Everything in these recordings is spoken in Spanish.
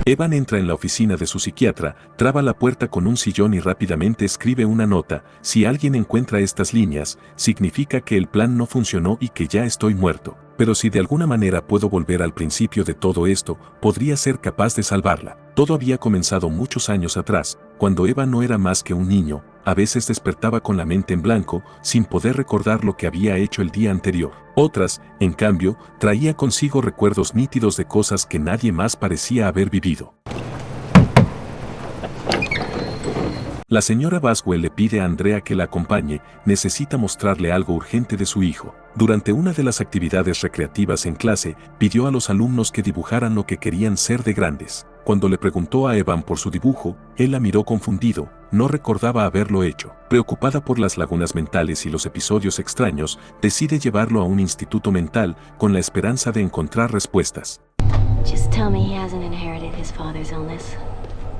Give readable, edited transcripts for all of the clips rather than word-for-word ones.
Evan entra en la oficina de su psiquiatra, traba la puerta con un sillón y rápidamente escribe una nota: si alguien encuentra estas líneas, significa que el plan no funcionó y que ya estoy muerto. Pero si de alguna manera puedo volver al principio de todo esto, podría ser capaz de salvarla. Todo había comenzado muchos años atrás, cuando Evan no era más que un niño. A veces despertaba con la mente en blanco, sin poder recordar lo que había hecho el día anterior. Otras, en cambio, traía consigo recuerdos nítidos de cosas que nadie más parecía haber vivido. La señora Baswell le pide a Andrea que la acompañe, necesita mostrarle algo urgente de su hijo. Durante una de las actividades recreativas en clase, pidió a los alumnos que dibujaran lo que querían ser de grandes. Cuando le preguntó a Evan por su dibujo, él la miró confundido, no recordaba haberlo hecho. Preocupada por las lagunas mentales y los episodios extraños, decide llevarlo a un instituto mental con la esperanza de encontrar respuestas. Just tell me he hasn't inherited his father's illness.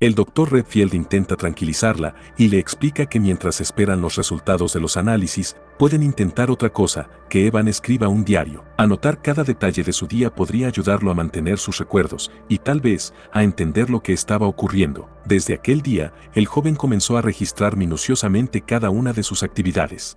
El doctor Redfield intenta tranquilizarla y le explica que mientras esperan los resultados de los análisis, pueden intentar otra cosa, que Evan escriba un diario. Anotar cada detalle de su día podría ayudarlo a mantener sus recuerdos y tal vez a entender lo que estaba ocurriendo. Desde aquel día, el joven comenzó a registrar minuciosamente cada una de sus actividades.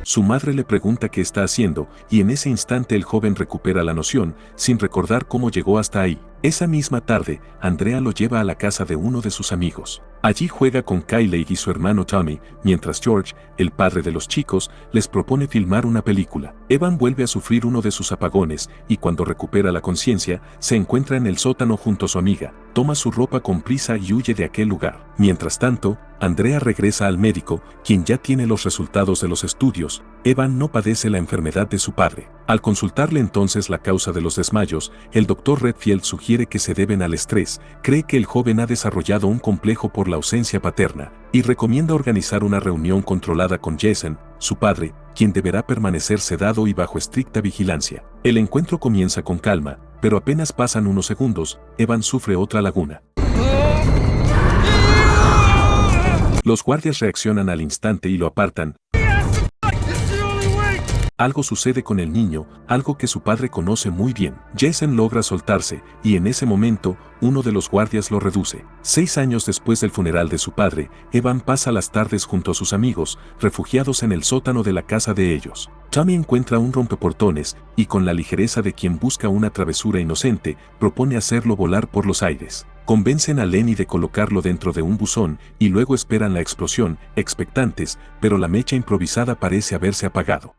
Su madre le pregunta qué está haciendo, y en ese instante el joven recupera la noción, sin recordar cómo llegó hasta ahí. Esa misma tarde, Andrea lo lleva a la casa de uno de sus amigos. Allí juega con Kylie y su hermano Tommy, mientras George, el padre de los chicos, les propone filmar una película. Evan vuelve a sufrir uno de sus apagones, y cuando recupera la conciencia, se encuentra en el sótano junto a su amiga, toma su ropa con prisa y huye de aquel lugar. Mientras tanto, Andrea regresa al médico, quien ya tiene los resultados de los estudios. Evan no padece la enfermedad de su padre. Al consultarle entonces la causa de los desmayos, el doctor Redfield sugiere que se deben al estrés, cree que el joven ha desarrollado un complejo por la ausencia paterna, y recomienda organizar una reunión controlada con Jason, su padre, quien deberá permanecer sedado y bajo estricta vigilancia. El encuentro comienza con calma, pero apenas pasan unos segundos, Evan sufre otra laguna. Los guardias reaccionan al instante y lo apartan. Algo sucede con el niño, algo que su padre conoce muy bien. Jason logra soltarse, y en ese momento, uno de los guardias lo reduce. 6 años después del funeral de su padre, Evan pasa las tardes junto a sus amigos, refugiados en el sótano de la casa de ellos. Tommy encuentra un rompeportones, y con la ligereza de quien busca una travesura inocente, propone hacerlo volar por los aires. Convencen a Lenny de colocarlo dentro de un buzón, y luego esperan la explosión, expectantes, pero la mecha improvisada parece haberse apagado.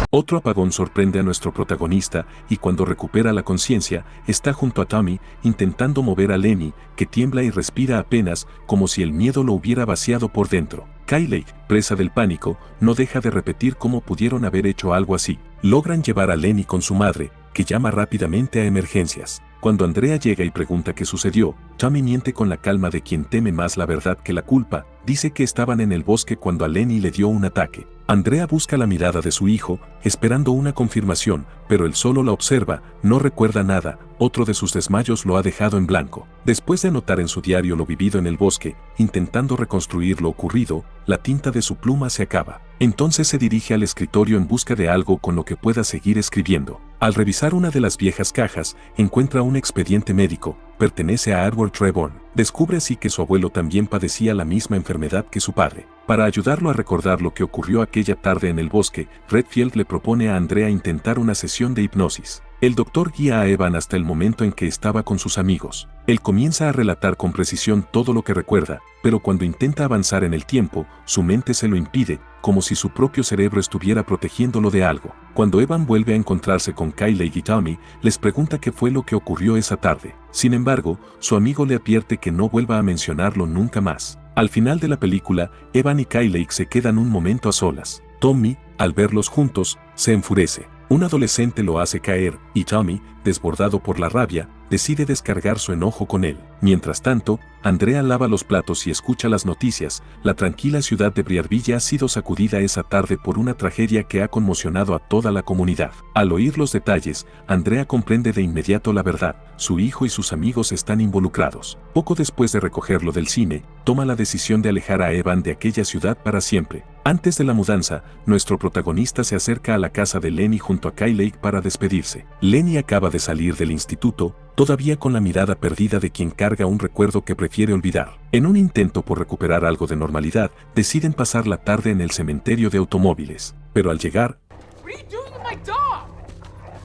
Otro apagón sorprende a nuestro protagonista, y cuando recupera la conciencia, está junto a Tommy, intentando mover a Lenny, que tiembla y respira apenas, como si el miedo lo hubiera vaciado por dentro. Kylie, presa del pánico, no deja de repetir cómo pudieron haber hecho algo así. Logran llevar a Lenny con su madre, que llama rápidamente a emergencias. Cuando Andrea llega y pregunta qué sucedió, Tommy miente con la calma de quien teme más la verdad que la culpa, dice que estaban en el bosque cuando a Lenny le dio un ataque. Andrea busca la mirada de su hijo, esperando una confirmación, pero él solo la observa, no recuerda nada, otro de sus desmayos lo ha dejado en blanco. Después de anotar en su diario lo vivido en el bosque, intentando reconstruir lo ocurrido, la tinta de su pluma se acaba. Entonces se dirige al escritorio en busca de algo con lo que pueda seguir escribiendo. Al revisar una de las viejas cajas, encuentra un expediente médico, pertenece a Edward Treborn. Descubre así que su abuelo también padecía la misma enfermedad que su padre. Para ayudarlo a recordar lo que ocurrió aquella tarde en el bosque, Redfield le propone a Andrea intentar una sesión de hipnosis. El doctor guía a Evan hasta el momento en que estaba con sus amigos. Él comienza a relatar con precisión todo lo que recuerda, pero cuando intenta avanzar en el tiempo, su mente se lo impide, como si su propio cerebro estuviera protegiéndolo de algo. Cuando Evan vuelve a encontrarse con Kylie y Tommy, les pregunta qué fue lo que ocurrió esa tarde. Sin embargo, su amigo le advierte que no vuelva a mencionarlo nunca más. Al final de la película, Evan y Kylie se quedan un momento a solas. Tommy, al verlos juntos, se enfurece. Un adolescente lo hace caer, y Tommy, desbordado por la rabia, decide descargar su enojo con él. Mientras tanto, Andrea lava los platos y escucha las noticias. La tranquila ciudad de Briarville ha sido sacudida esa tarde por una tragedia que ha conmocionado a toda la comunidad. Al oír los detalles, Andrea comprende de inmediato la verdad. Su hijo y sus amigos están involucrados. Poco después de recogerlo del cine, toma la decisión de alejar a Evan de aquella ciudad para siempre. Antes de la mudanza, nuestro protagonista se acerca a la casa de Lenny junto a Kylie para despedirse. Lenny acaba de salir del instituto, todavía con la mirada perdida de quien carga un recuerdo que prefiere olvidar. En un intento por recuperar algo de normalidad, deciden pasar la tarde en el cementerio de automóviles. Pero al llegar,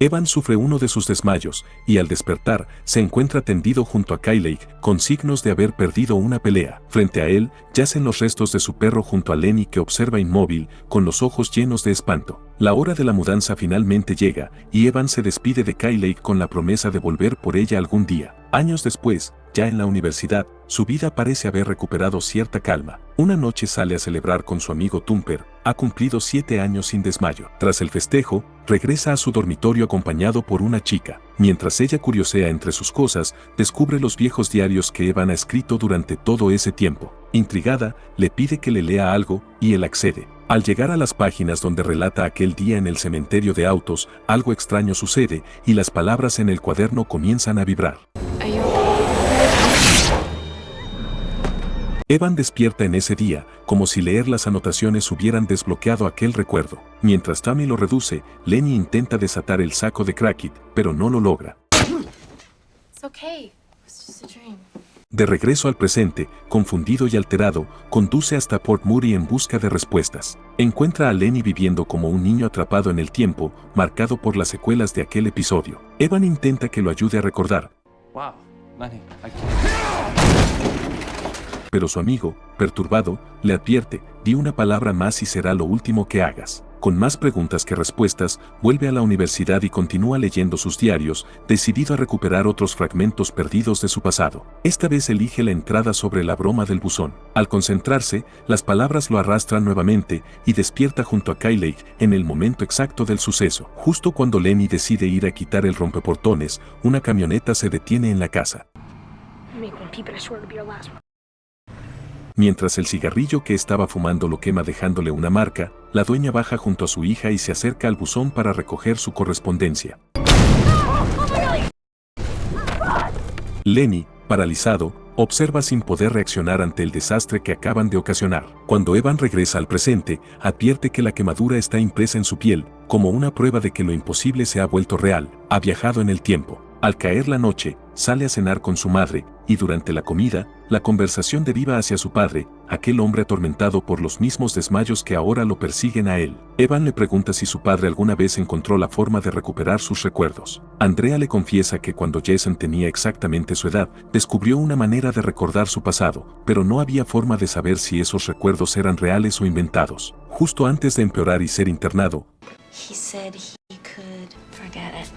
Evan sufre uno de sus desmayos, y al despertar, se encuentra tendido junto a Kylie, con signos de haber perdido una pelea. Frente a él, yacen los restos de su perro junto a Lenny que observa inmóvil, con los ojos llenos de espanto. La hora de la mudanza finalmente llega, y Evan se despide de Kylie con la promesa de volver por ella algún día. Años después, ya en la universidad, su vida parece haber recuperado cierta calma. Una noche sale a celebrar con su amigo Thumper, ha cumplido 7 años sin desmayo. Tras el festejo, regresa a su dormitorio acompañado por una chica. Mientras ella curiosea entre sus cosas, descubre los viejos diarios que Evan ha escrito durante todo ese tiempo. Intrigada, le pide que le lea algo, y él accede. Al llegar a las páginas donde relata aquel día en el cementerio de autos, algo extraño sucede, y las palabras en el cuaderno comienzan a vibrar. Evan despierta en ese día, como si leer las anotaciones hubieran desbloqueado aquel recuerdo. Mientras Tammy lo reduce, Lenny intenta desatar el saco de Crackit, pero no lo logra. It's okay. It's just a dream. De regreso al presente, confundido y alterado, conduce hasta Port Moody en busca de respuestas. Encuentra a Lenny viviendo como un niño atrapado en el tiempo, marcado por las secuelas de aquel episodio. Evan intenta que lo ayude a recordar. Wow, Lenny, Pero su amigo, perturbado, le advierte, di una palabra más y será lo último que hagas. Con más preguntas que respuestas, vuelve a la universidad y continúa leyendo sus diarios, decidido a recuperar otros fragmentos perdidos de su pasado. Esta vez elige la entrada sobre la broma del buzón. Al concentrarse, las palabras lo arrastran nuevamente y despierta junto a Kylie en el momento exacto del suceso. Justo cuando Lenny decide ir a quitar el rompeportones, una camioneta se detiene en la casa. Mientras el cigarrillo que estaba fumando lo quema dejándole una marca, la dueña baja junto a su hija y se acerca al buzón para recoger su correspondencia. Lenny, paralizado, observa sin poder reaccionar ante el desastre que acaban de ocasionar. Cuando Evan regresa al presente, advierte que la quemadura está impresa en su piel, como una prueba de que lo imposible se ha vuelto real. Ha viajado en el tiempo. Al caer la noche, sale a cenar con su madre, y durante la comida, la conversación deriva hacia su padre, aquel hombre atormentado por los mismos desmayos que ahora lo persiguen a él. Evan le pregunta si su padre alguna vez encontró la forma de recuperar sus recuerdos. Andrea le confiesa que cuando Jason tenía exactamente su edad, descubrió una manera de recordar su pasado, pero no había forma de saber si esos recuerdos eran reales o inventados. Justo antes de empeorar y ser internado, He said he could forget it.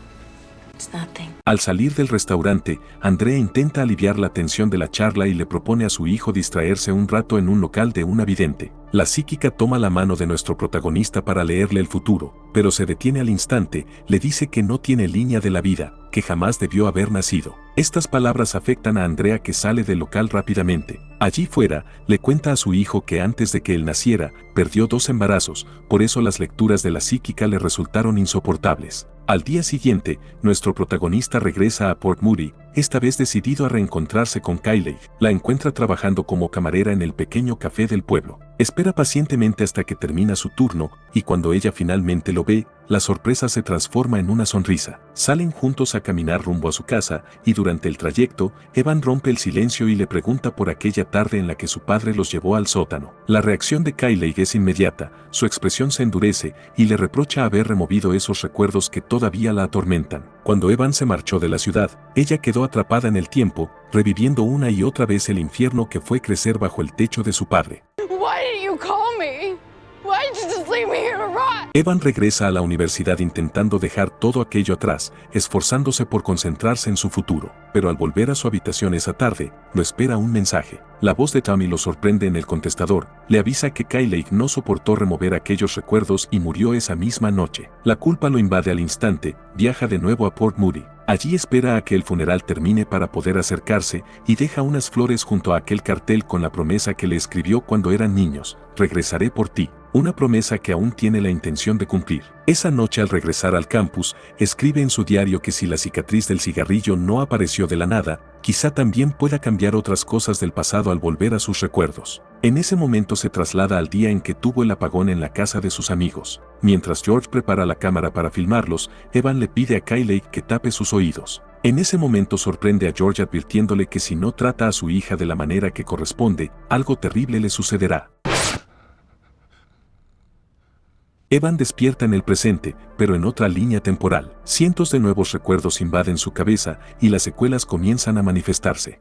It's nothing. Al salir del restaurante, Andrea intenta aliviar la tensión de la charla y le propone a su hijo distraerse un rato en un local de una vidente. La psíquica toma la mano de nuestro protagonista para leerle el futuro, pero se detiene al instante, le dice que no tiene línea de la vida, que jamás debió haber nacido. Estas palabras afectan a Andrea que sale del local rápidamente. Allí fuera, le cuenta a su hijo que antes de que él naciera, perdió 2 embarazos, por eso las lecturas de la psíquica le resultaron insoportables. Al día siguiente, nuestro protagonista regresa a Port Moody, esta vez decidido a reencontrarse con Kylie. La encuentra trabajando como camarera en el pequeño café del pueblo. Espera pacientemente hasta que termina su turno, y cuando ella finalmente lo ve, la sorpresa se transforma en una sonrisa. Salen juntos a caminar rumbo a su casa, y durante el trayecto, Evan rompe el silencio y le pregunta por aquella tarde en la que su padre los llevó al sótano. La reacción de Kylie es inmediata, su expresión se endurece, y le reprocha haber removido esos recuerdos que todavía la atormentan. Cuando Evan se marchó de la ciudad, ella quedó atrapada en el tiempo, reviviendo una y otra vez el infierno que fue crecer bajo el techo de su padre. Why didn't you call me? Why did you just leave me here to rot? Evan regresa a la universidad intentando dejar todo aquello atrás, esforzándose por concentrarse en su futuro. Pero al volver a su habitación esa tarde, lo espera un mensaje. La voz de Tammy lo sorprende en el contestador, le avisa que Kylie no soportó remover aquellos recuerdos y murió esa misma noche. La culpa lo invade al instante, viaja de nuevo a Port Moody. Allí espera a que el funeral termine para poder acercarse y deja unas flores junto a aquel cartel con la promesa que le escribió cuando eran niños: regresaré por ti. una promesa que aún tiene la intención de cumplir. Esa noche al regresar al campus, escribe en su diario que si la cicatriz del cigarrillo no apareció de la nada, quizá también pueda cambiar otras cosas del pasado al volver a sus recuerdos. En ese momento se traslada al día en que tuvo el apagón en la casa de sus amigos. Mientras George prepara la cámara para filmarlos, Evan le pide a Kylie que tape sus oídos. En ese momento sorprende a George advirtiéndole que si no trata a su hija de la manera que corresponde, algo terrible le sucederá. Evan despierta en el presente, pero en otra línea temporal. Cientos de nuevos recuerdos invaden su cabeza y las secuelas comienzan a manifestarse.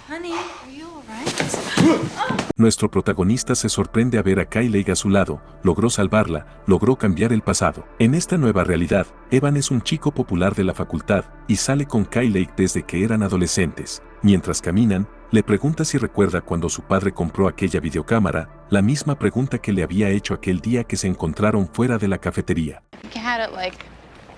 Honey, are you alright? Nuestro protagonista se sorprende a ver a Kylie a su lado, logró salvarla, logró cambiar el pasado. En esta nueva realidad, Evan es un chico popular de la facultad y sale con Kylie desde que eran adolescentes. Mientras caminan, le pregunta si recuerda cuando su padre compró aquella videocámara, la misma pregunta que le había hecho aquel día que se encontraron fuera de la cafetería. He had it like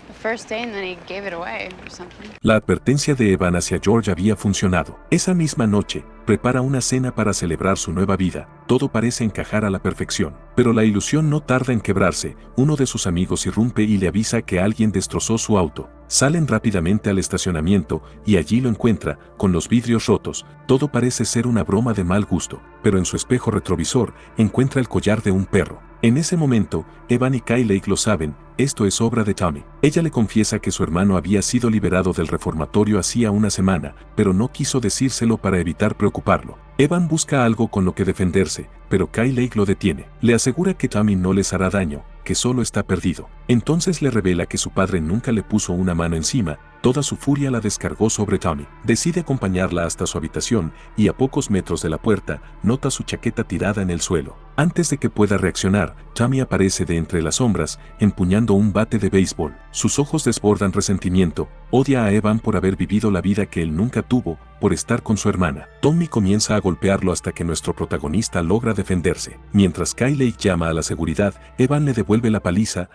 the first day and then he gave it away or something. La advertencia de Evan hacia George había funcionado. Esa misma noche, prepara una cena para celebrar su nueva vida. Todo parece encajar a la perfección. Pero la ilusión no tarda en quebrarse. Uno de sus amigos irrumpe y le avisa que alguien destrozó su auto. Salen rápidamente al estacionamiento y allí lo encuentra, con los vidrios rotos. Todo parece ser una broma de mal gusto, pero en su espejo retrovisor encuentra el collar de un perro. En ese momento, Evan y Kylie lo saben, esto es obra de Tommy. Ella le confiesa que su hermano había sido liberado del reformatorio hacía una semana, pero no quiso decírselo para evitar preocuparlo. Evan busca algo con lo que defenderse, pero Kylie lo detiene. Le asegura que Tommy no les hará daño, que solo está perdido. Entonces le revela que su padre nunca le puso una mano encima, toda su furia la descargó sobre Tommy. Decide acompañarla hasta su habitación y a pocos metros de la puerta, nota su chaqueta tirada en el suelo. Antes de que pueda reaccionar, Tommy aparece de entre las sombras, empuñando un bate de béisbol. Sus ojos desbordan resentimiento, odia a Evan por haber vivido la vida que él nunca tuvo, por estar con su hermana. Tommy comienza a golpearlo hasta que nuestro protagonista logra defenderse. Mientras Kylie llama a la seguridad, Evan le devuelve la paliza.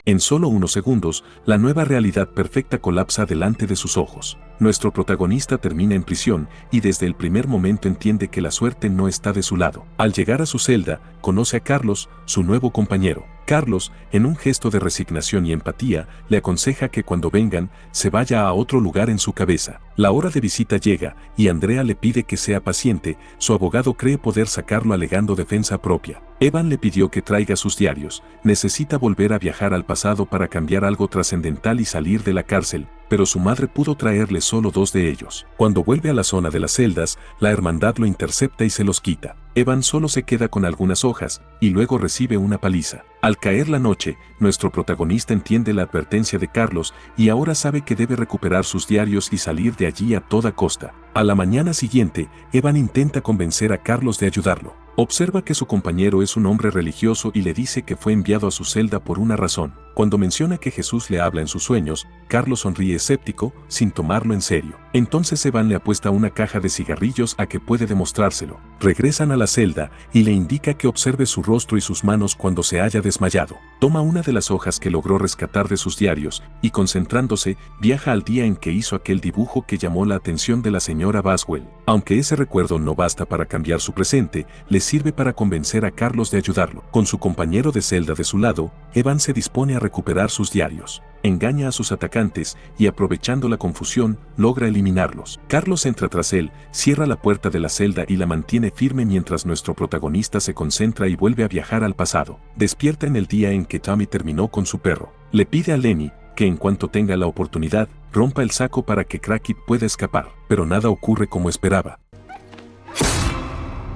En solo unos segundos, la nueva realidad perfecta colapsa delante de sus ojos. Nuestro protagonista termina en prisión y desde el primer momento entiende que la suerte no está de su lado. Al llegar a su celda, conoce a Carlos, su nuevo compañero. Carlos, en un gesto de resignación y empatía, le aconseja que cuando vengan, se vaya a otro lugar en su cabeza. La hora de visita llega y Andrea le pide que sea paciente, su abogado cree poder sacarlo alegando defensa propia. Evan le pidió que traiga sus diarios, necesita volver a viajar al pasado para cambiar algo trascendental y salir de la cárcel, pero su madre pudo traerle solo 2 de ellos. Cuando vuelve a la zona de las celdas, la hermandad lo intercepta y se los quita. Evan solo se queda con algunas hojas, y luego recibe una paliza. Al caer la noche, nuestro protagonista entiende la advertencia de Carlos y ahora sabe que debe recuperar sus diarios y salir de allí a toda costa. A la mañana siguiente, Evan intenta convencer a Carlos de ayudarlo. Observa que su compañero es un hombre religioso y le dice que fue enviado a su celda por una razón. Cuando menciona que Jesús le habla en sus sueños, Carlos sonríe escéptico, sin tomarlo en serio. Entonces Evan le apuesta una caja de cigarrillos a que puede demostrárselo. Regresan a la celda y le indica que observe su rostro y sus manos cuando se haya desmayado. Toma una de las hojas que logró rescatar de sus diarios y concentrándose, viaja al día en que hizo aquel dibujo que llamó la atención de la señora Baswell. Aunque ese recuerdo no basta para cambiar su presente, le sirve para convencer a Carlos de ayudarlo. Con su compañero de celda de su lado, Evan se dispone a recuperar sus diarios. Engaña a sus atacantes y aprovechando la confusión, logra eliminarlos. Carlos entra tras él, cierra la puerta de la celda y la mantiene firme mientras nuestro protagonista se concentra y vuelve a viajar al pasado. Despierta en el día en que Tommy terminó con su perro. Le pide a Lenny que en cuanto tenga la oportunidad, rompa el saco para que Crackit pueda escapar. Pero nada ocurre como esperaba.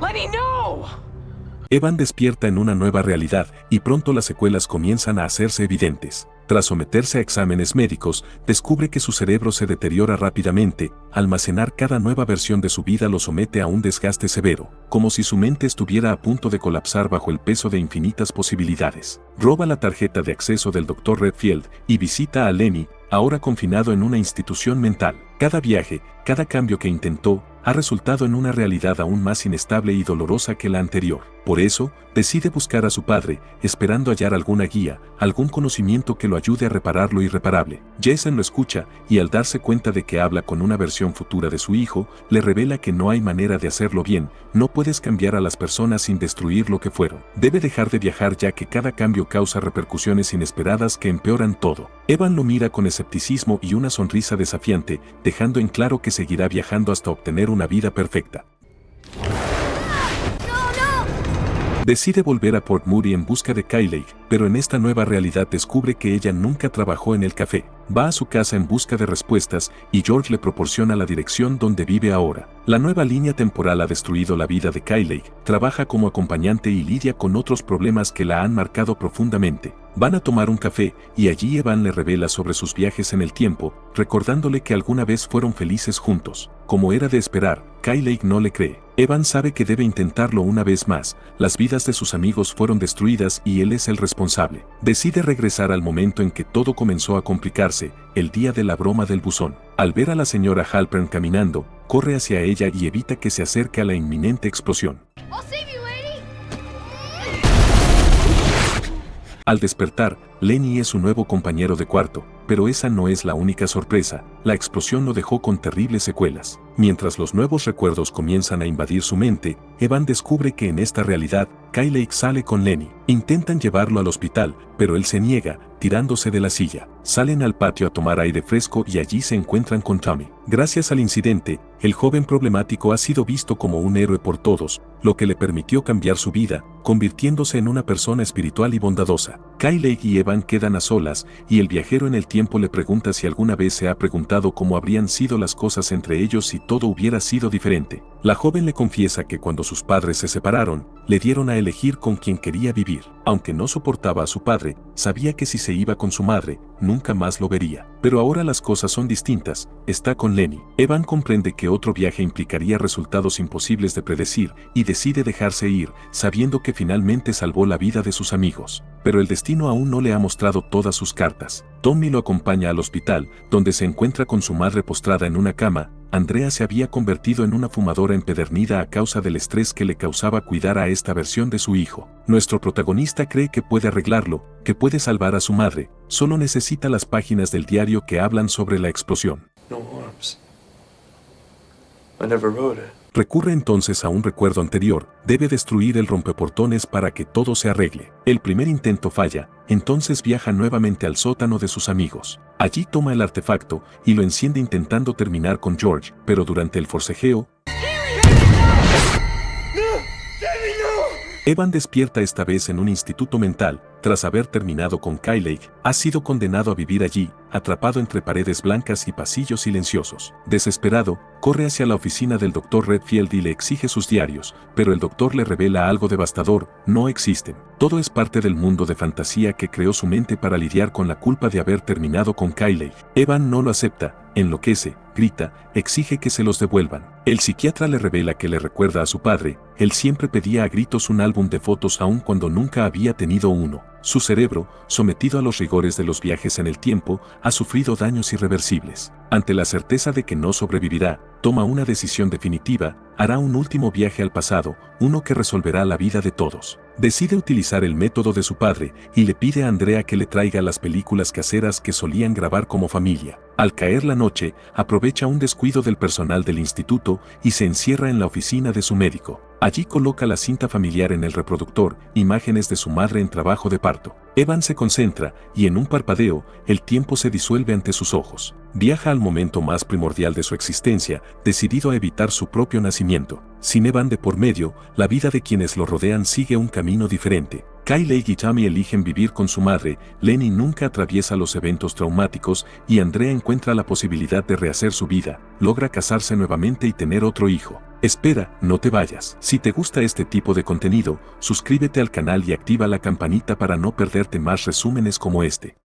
Lenny, no! Evan despierta en una nueva realidad y pronto las secuelas comienzan a hacerse evidentes. Tras someterse a exámenes médicos, descubre que su cerebro se deteriora rápidamente, almacenar cada nueva versión de su vida lo somete a un desgaste severo, como si su mente estuviera a punto de colapsar bajo el peso de infinitas posibilidades. Roba la tarjeta de acceso del Dr. Redfield y visita a Lenny, ahora confinado en una institución mental. Cada viaje, cada cambio que intentó, ha resultado en una realidad aún más inestable y dolorosa que la anterior. Por eso, decide buscar a su padre, esperando hallar alguna guía, algún conocimiento que lo ayude a reparar lo irreparable. Jason lo escucha, y al darse cuenta de que habla con una versión futura de su hijo, le revela que no hay manera de hacerlo bien, no puedes cambiar a las personas sin destruir lo que fueron. Debe dejar de viajar ya que cada cambio causa repercusiones inesperadas que empeoran todo. Evan lo mira con escepticismo y una sonrisa desafiante, dejando en claro que seguirá viajando hasta obtener una vida perfecta. Decide volver a Port Moody en busca de Kylie, pero en esta nueva realidad descubre que ella nunca trabajó en el café. Va a su casa en busca de respuestas y George le proporciona la dirección donde vive ahora. La nueva línea temporal ha destruido la vida de Kylie, trabaja como acompañante y lidia con otros problemas que la han marcado profundamente. Van a tomar un café y allí Evan le revela sobre sus viajes en el tiempo, recordándole que alguna vez fueron felices juntos. Como era de esperar, Kylie no le cree. Evan sabe que debe intentarlo una vez más, las vidas de sus amigos fueron destruidas y él es el responsable. Decide regresar al momento en que todo comenzó a complicarse, el día de la broma del buzón. Al ver a la señora Halpern caminando, corre hacia ella y evita que se acerque a la inminente explosión. Al despertar, Lenny es su nuevo compañero de cuarto, pero esa no es la única sorpresa, la explosión lo dejó con terribles secuelas. Mientras los nuevos recuerdos comienzan a invadir su mente, Evan descubre que en esta realidad, Kylie sale con Lenny. Intentan llevarlo al hospital, pero él se niega, tirándose de la silla. Salen al patio a tomar aire fresco y allí se encuentran con Tommy. Gracias al incidente, el joven problemático ha sido visto como un héroe por todos, lo que le permitió cambiar su vida, convirtiéndose en una persona espiritual y bondadosa. Kylie y Evan quedan a solas, y el viajero en el tiempo le pregunta si alguna vez se ha preguntado cómo habrían sido las cosas entre ellos si todo hubiera sido diferente. La joven le confiesa que cuando sus padres se separaron, le dieron a elegir con quién quería vivir. Aunque no soportaba a su padre, sabía que si se iba con su madre, nunca más lo vería. Pero ahora las cosas son distintas, está con Lenny. Evan comprende que otro viaje implicaría resultados imposibles de predecir, y decide dejarse ir, sabiendo que finalmente salvó la vida de sus amigos. Pero el destino aún no le ha mostrado todas sus cartas. Tommy lo acompaña al hospital, donde se encuentra con su madre postrada en una cama. Andrea se había convertido en una fumadora empedernida a causa del estrés que le causaba cuidar a esta versión de su hijo. Nuestro protagonista cree que puede arreglarlo, que puede salvar a su madre, solo necesita las páginas del diario que hablan sobre la explosión. No arms. I never wrote it. Recurre entonces a un recuerdo anterior, debe destruir el rompeportones para que todo se arregle. El primer intento falla, entonces viaja nuevamente al sótano de sus amigos. Allí toma el artefacto y lo enciende intentando terminar con George, pero durante el forcejeo, Evan despierta esta vez en un instituto mental. Tras haber terminado con Kylie, ha sido condenado a vivir allí, atrapado entre paredes blancas y pasillos silenciosos. Desesperado, corre hacia la oficina del Dr. Redfield y le exige sus diarios, pero el doctor le revela algo devastador: no existen. Todo es parte del mundo de fantasía que creó su mente para lidiar con la culpa de haber terminado con Kylie. Evan no lo acepta, enloquece, grita, exige que se los devuelvan. El psiquiatra le revela que le recuerda a su padre, él siempre pedía a gritos un álbum de fotos aun cuando nunca había tenido uno. Su cerebro, sometido a los rigores de los viajes en el tiempo, ha sufrido daños irreversibles. Ante la certeza de que no sobrevivirá, toma una decisión definitiva, hará un último viaje al pasado, uno que resolverá la vida de todos. Decide utilizar el método de su padre y le pide a Andrea que le traiga las películas caseras que solían grabar como familia. Al caer la noche, aprovecha un descuido del personal del instituto y se encierra en la oficina de su médico. Allí coloca la cinta familiar en el reproductor, imágenes de su madre en trabajo de parto. Evan se concentra, y en un parpadeo, el tiempo se disuelve ante sus ojos. Viaja al momento más primordial de su existencia, decidido a evitar su propio nacimiento. Sin Evan de por medio, la vida de quienes lo rodean sigue un camino diferente. Kylie y Tommy eligen vivir con su madre, Lenny nunca atraviesa los eventos traumáticos y Andrea encuentra la posibilidad de rehacer su vida, logra casarse nuevamente y tener otro hijo. Espera, no te vayas. Si te gusta este tipo de contenido, suscríbete al canal y activa la campanita para no perderte más resúmenes como este.